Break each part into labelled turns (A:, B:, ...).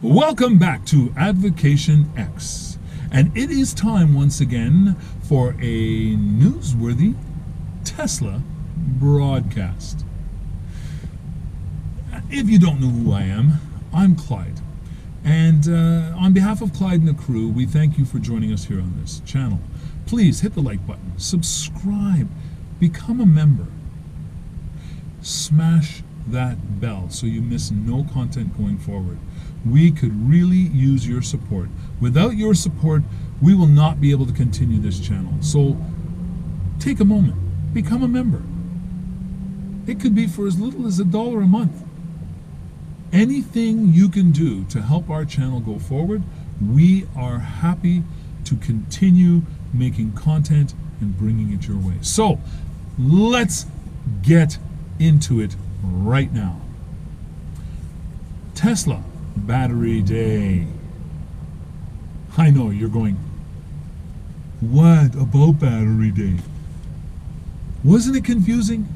A: Welcome back to Advocation X, and it is time once again for a newsworthy Tesla broadcast. If you don't know who I am, I'm Clyde, and on behalf of Clyde and the crew, we thank you for joining us here on this channel. Please hit the like button, subscribe, become a member, smash that bell so you miss no content going forward. We could really use your support. Without your support, we will not be able to continue this channel. So take a moment, become a member. It could be for as little as $1 a month. Anything you can do to help our channel go forward, we are happy to continue making content and bringing it your way. So let's get into it right now. Tesla Battery Day. I know you're going, what about Battery Day? Wasn't it confusing?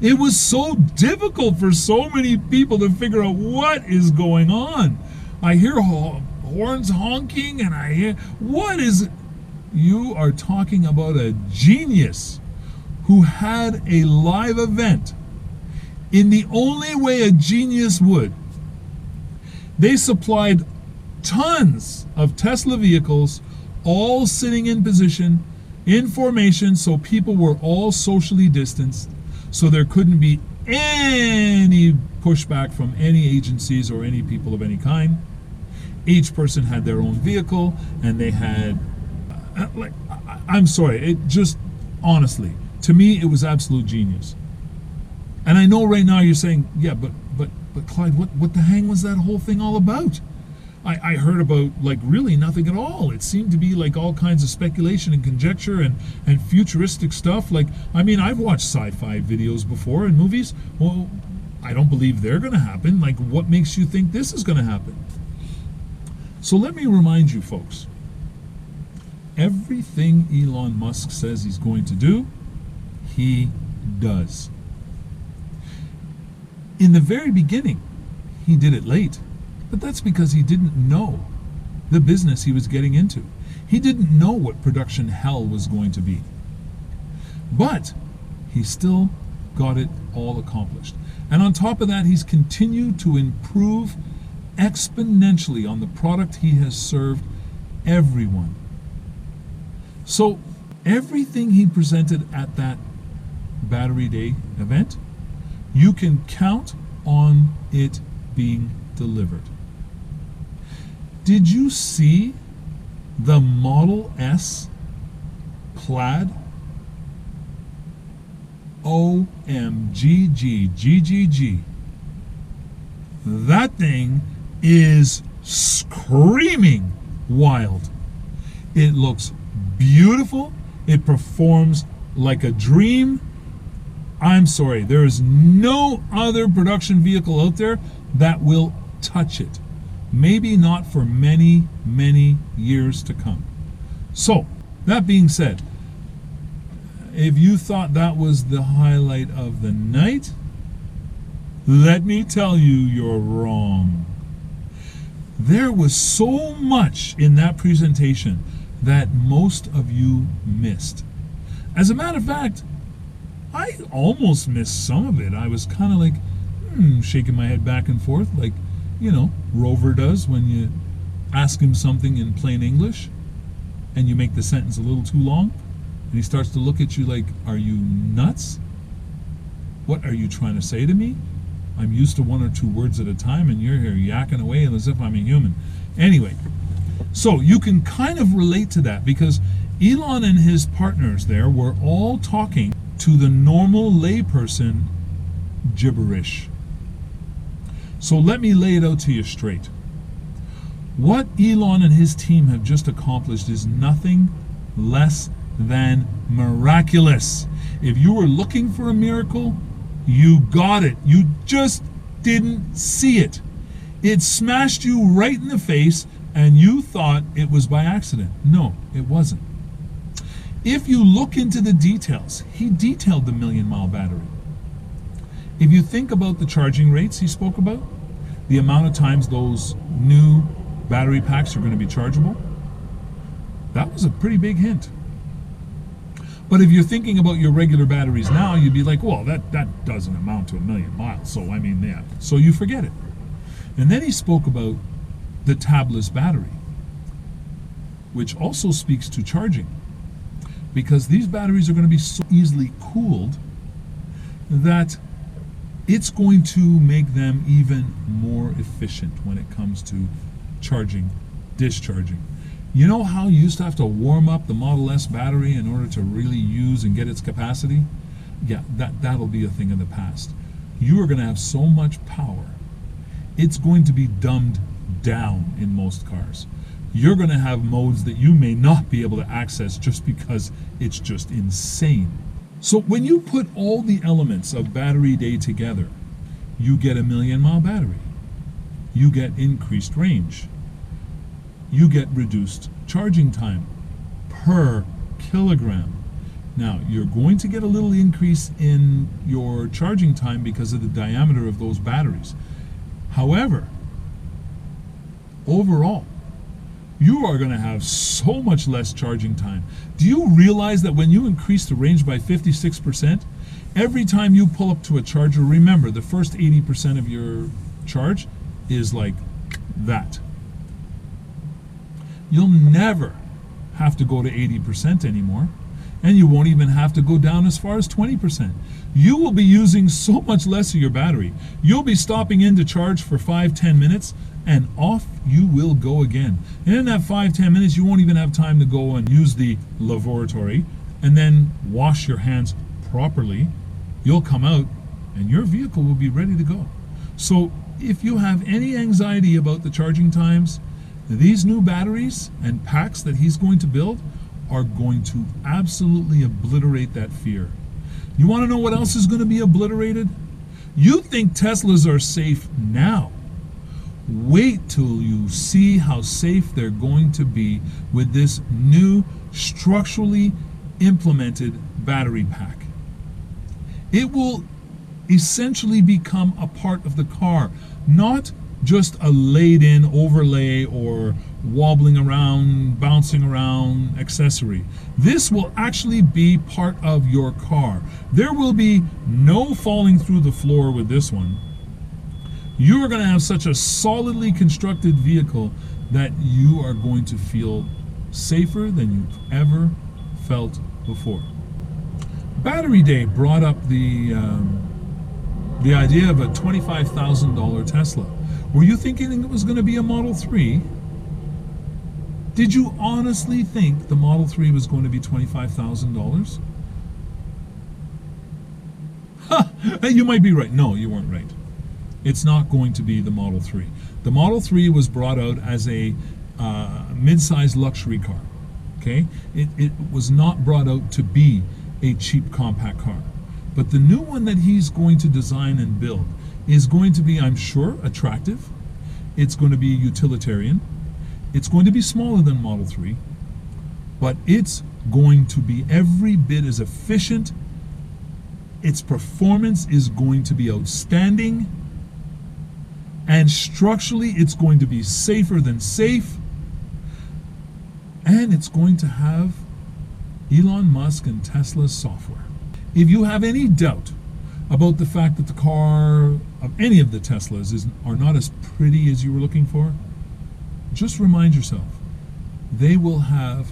A: It was so difficult for so many people to figure out what is going on. I hear horns honking and I hear, what is it? You are talking about a genius who had a live event in the only way a genius would. They supplied tons of Tesla vehicles, all sitting in position, in formation, so people were all socially distanced, so there couldn't be any pushback from any agencies or any people of any kind. Each person had their own vehicle, and they had, I'm sorry, it just, honestly, to me, it was absolute genius. And I know right now you're saying, yeah, but Clyde, what the hang was that whole thing all about? I heard about, like, really nothing at all. It seemed to be like all kinds of speculation and conjecture and futuristic stuff. Like, I mean, I've watched sci-fi videos before and movies. Well, I don't believe they're going to happen. Like, what makes you think this is going to happen? So let me remind you, folks, everything Elon Musk says he's going to do, he does. In the very beginning, he did it late, but that's because he didn't know the business he was getting into. He didn't know what production hell was going to be. But he still got it all accomplished. And on top of that, he's continued to improve exponentially on the product he has served everyone. So everything he presented at that Battery Day event, you can count on it being delivered. Did you see the Model S Plaid? OMGGGGG. That thing is screaming wild. It looks beautiful. It performs like a dream. I'm sorry, there is no other production vehicle out there that will touch it. Maybe not for many, many years to come. So, that being said, if you thought that was the highlight of the night, let me tell you, you're wrong. There was so much in that presentation that most of you missed. As a matter of fact, I almost missed some of it. I was kind of like, shaking my head back and forth, like, you know, Rover does when you ask him something in plain English and you make the sentence a little too long, and he starts to look at you like, are you nuts? What are you trying to say to me? I'm used to 1 or 2 words at a time, and you're here yakking away as if I'm a human. Anyway, so you can kind of relate to that because Elon and his partners there were all talking to the normal layperson gibberish. So let me lay it out to you straight. What Elon and his team have just accomplished is nothing less than miraculous. If you were looking for a miracle, you got it. You just didn't see it. It smashed you right in the face and you thought it was by accident. No, it wasn't. If you look into the details, he detailed the 1,000,000-mile battery. If you think about the charging rates he spoke about, the amount of times those new battery packs are going to be chargeable? That was a pretty big hint. But if you're thinking about your regular batteries now, you'd be like, well, that doesn't amount to 1,000,000 miles. So, I mean, yeah. So you forget it. And then he spoke about the tabless battery, which also speaks to charging. Because these batteries are going to be so easily cooled that it's going to make them even more efficient when it comes to charging, discharging. You know how you used to have to warm up the Model S battery in order to really use and get its capacity? Yeah, that'll be a thing of the past. You are going to have so much power. It's going to be dumbed down in most cars. You're going to have modes that you may not be able to access just because it's just insane. So when you put all the elements of Battery Day together, you get a 1,000,000-mile battery. You get increased range. You get reduced charging time per kilogram. Now, you're going to get a little increase in your charging time because of the diameter of those batteries. However, overall, you are going to have so much less charging time. Do you realize that when you increase the range by 56%, every time you pull up to a charger, remember the first 80% of your charge is like that. You'll never have to go to 80% anymore, and you won't even have to go down as far as 20%. You will be using so much less of your battery. You'll be stopping in to charge for 5-10 minutes, and off you will go again. And in that 5-10 minutes, you won't even have time to go and use the lavatory and then wash your hands properly. You'll come out, and your vehicle will be ready to go. So if you have any anxiety about the charging times, these new batteries and packs that he's going to build are going to absolutely obliterate that fear. You want to know what else is going to be obliterated? You think Teslas are safe now. Wait till you see how safe they're going to be with this new structurally implemented battery pack. It will essentially become a part of the car, not just a laid-in overlay or wobbling around, bouncing around accessory. This will actually be part of your car. There will be no falling through the floor with this one. You are going to have such a solidly constructed vehicle that you are going to feel safer than you've ever felt before. Battery Day brought up the idea of a $25,000 Tesla. Were you thinking it was going to be a Model 3? Did you honestly think the Model 3 was going to be $25,000? You might be right. No, you weren't right. It's not going to be the Model 3. The Model 3 was brought out as a mid-sized luxury car. Okay? It was not brought out to be a cheap compact car. But the new one that he's going to design and build is going to be, I'm sure, attractive. It's going to be utilitarian. It's going to be smaller than Model 3, but it's going to be every bit as efficient. Its performance is going to be outstanding, and structurally it's going to be safer than safe, and it's going to have Elon Musk and Tesla's software. If you have any doubt about the fact that the car of any of the Teslas are not as pretty as you were looking for, just remind yourself, they will have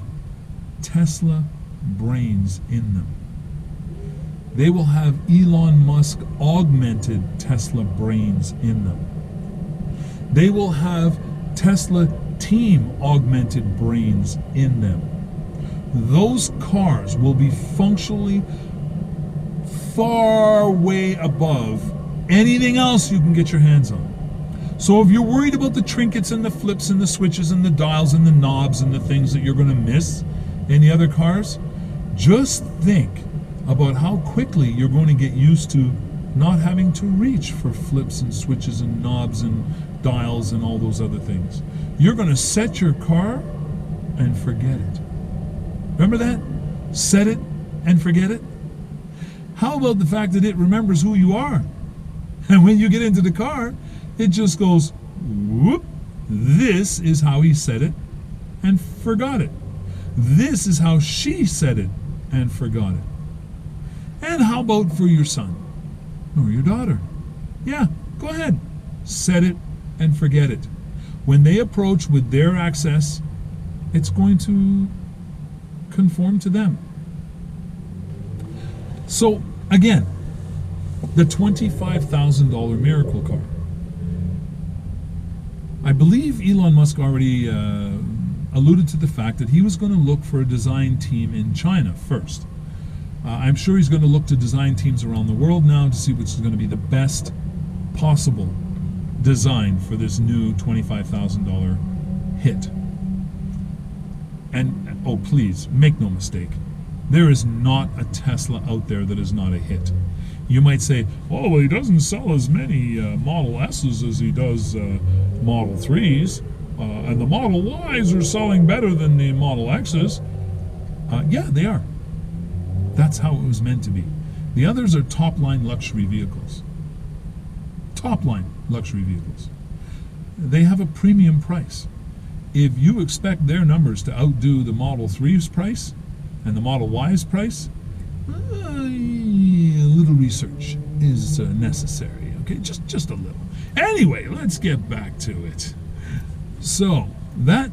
A: Tesla brains in them. They will have Elon Musk augmented Tesla brains in them. They will have Tesla team augmented brains in them. Those cars will be functionally far way above anything else you can get your hands on. So if you're worried about the trinkets and the flips and the switches and the dials and the knobs and the things that you're going to miss in the other cars, just think about how quickly you're going to get used to not having to reach for flips and switches and knobs and dials and all those other things. You're going to set your car and forget it. Remember that? Set it and forget it. How about the fact that it remembers who you are? And when you get into the car, It just goes, whoop. This is how he said it and forgot it. This is how she said it and forgot it. And how about for your son or your daughter? Yeah, go ahead. Set it and forget it. When they approach with their access, it's going to conform to them. So, again, the $25,000 miracle car. I believe Elon Musk already alluded to the fact that he was going to look for a design team in China first. I'm sure he's going to look to design teams around the world now to see which is going to be the best possible design for this new $25,000 hit. And, oh please, make no mistake, there is not a Tesla out there that is not a hit. You might say, oh, well, he doesn't sell as many Model S's as he does Model 3s, and the Model Ys are selling better than the Model X's. Yeah, they are. That's how it was meant to be. The others are top-line luxury vehicles. Top-line luxury vehicles. They have a premium price. If you expect their numbers to outdo the Model 3's price and the Model Y's price, a little research is necessary, okay? Just a little. Anyway, let's get back to it. So, that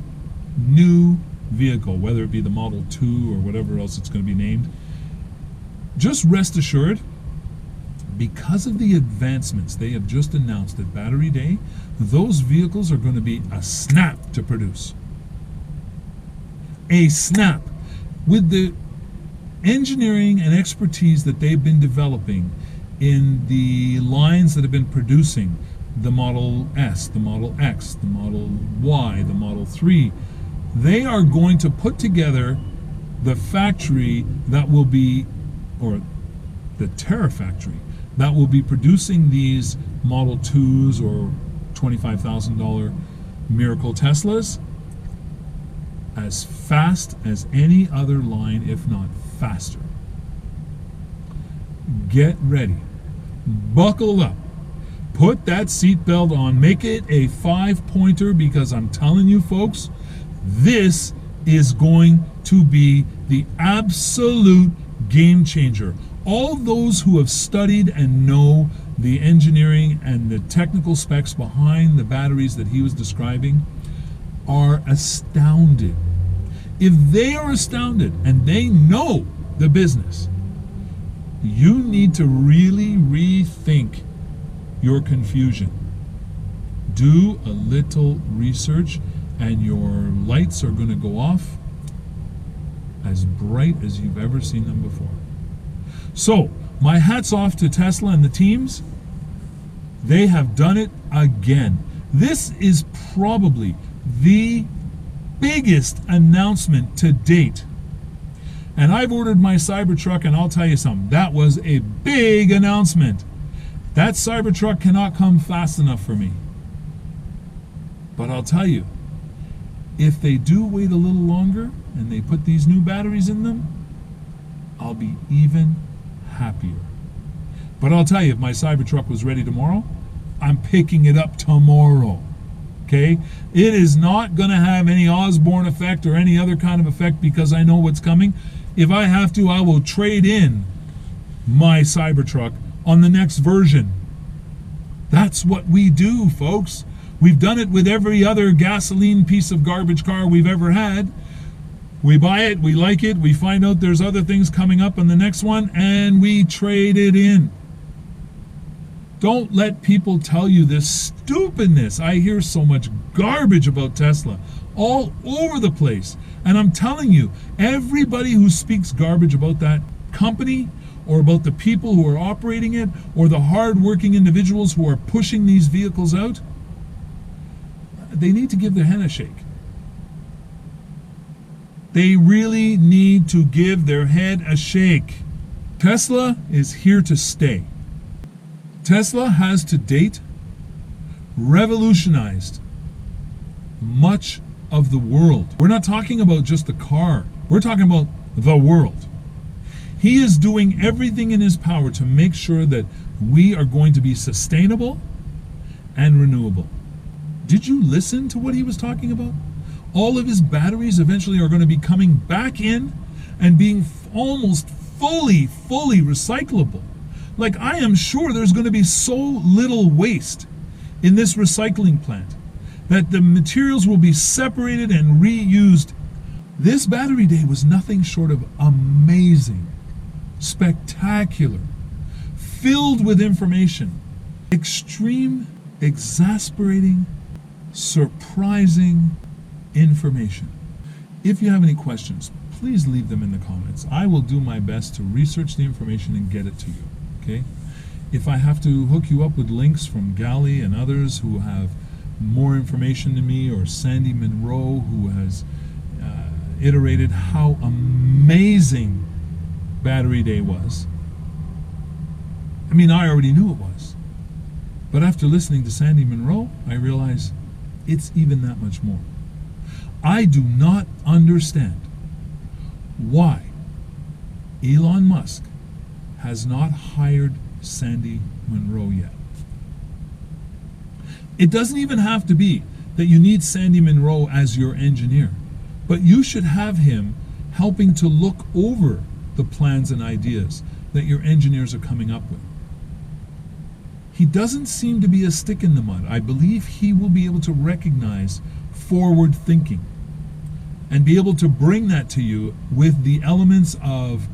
A: new vehicle, whether it be the Model 2 or whatever else it's going to be named, just rest assured, because of the advancements they have just announced at Battery Day, those vehicles are going to be a snap to produce. A snap. With the engineering and expertise that they've been developing in the lines that have been producing the Model S, the Model X, the Model Y, the Model 3, they are going to put together the factory that will be, or the Terafactory, that will be producing these Model 2s or $25,000 Miracle Teslas as fast as any other line, if not faster. Get ready. Buckle up. Put that seatbelt on. Make it a 5-pointer, because I'm telling you folks, this is going to be the absolute game changer. All those who have studied and know the engineering and the technical specs behind the batteries that he was describing are astounded. If they are astounded and they know the business, you need to really rethink your confusion. Do a little research and your lights are going to go off as bright as you've ever seen them before. So, my hat's off to Tesla and the teams. They have done it again. This is probably the biggest announcement to date. And I've ordered my Cybertruck, and I'll tell you something, that was a big announcement. That Cybertruck cannot come fast enough for me. But I'll tell you, if they do wait a little longer and they put these new batteries in them, I'll be even happier. But I'll tell you, if my Cybertruck was ready tomorrow, I'm picking it up tomorrow. Okay? It is not going to have any Osborne effect or any other kind of effect, because I know what's coming. If I have to, I will trade in my Cybertruck on the next version. That's what we do, folks. We've done it with every other gasoline piece of garbage car we've ever had. We buy it, we like it, we find out there's other things coming up on the next one, and we trade it in. Don't let people tell you this stupidness. I hear so much garbage about Tesla all over the place. And I'm telling you, everybody who speaks garbage about that company, or about the people who are operating it, or the hard-working individuals who are pushing these vehicles out, they need to give their head a shake. They really need to give their head a shake. Tesla is here to stay. Tesla has to date revolutionized much of the world. We're not talking about just the car. We're talking about the world. He is doing everything in his power to make sure that we are going to be sustainable and renewable. Did you listen to what he was talking about? All of his batteries eventually are going to be coming back in and being almost fully recyclable. Like, I am sure there's going to be so little waste in this recycling plant that the materials will be separated and reused. This battery day was nothing short of amazing, spectacular, filled with information, extreme, exasperating, surprising information. If you have any questions, please leave them in the comments. I will do my best to research the information and get it to you, okay? If I have to hook you up with links from Gally and others who have more information than me, or Sandy Monroe, who has iterated how amazing Battery Day was. I mean, I already knew it was. But after listening to Sandy Monroe, I realize it's even that much more. I do not understand why Elon Musk has not hired Sandy Monroe yet. It doesn't even have to be that you need Sandy Monroe as your engineer, but you should have him helping to look over the plans and ideas that your engineers are coming up with. He doesn't seem to be a stick in the mud. I believe he will be able to recognize forward thinking and be able to bring that to you with the elements of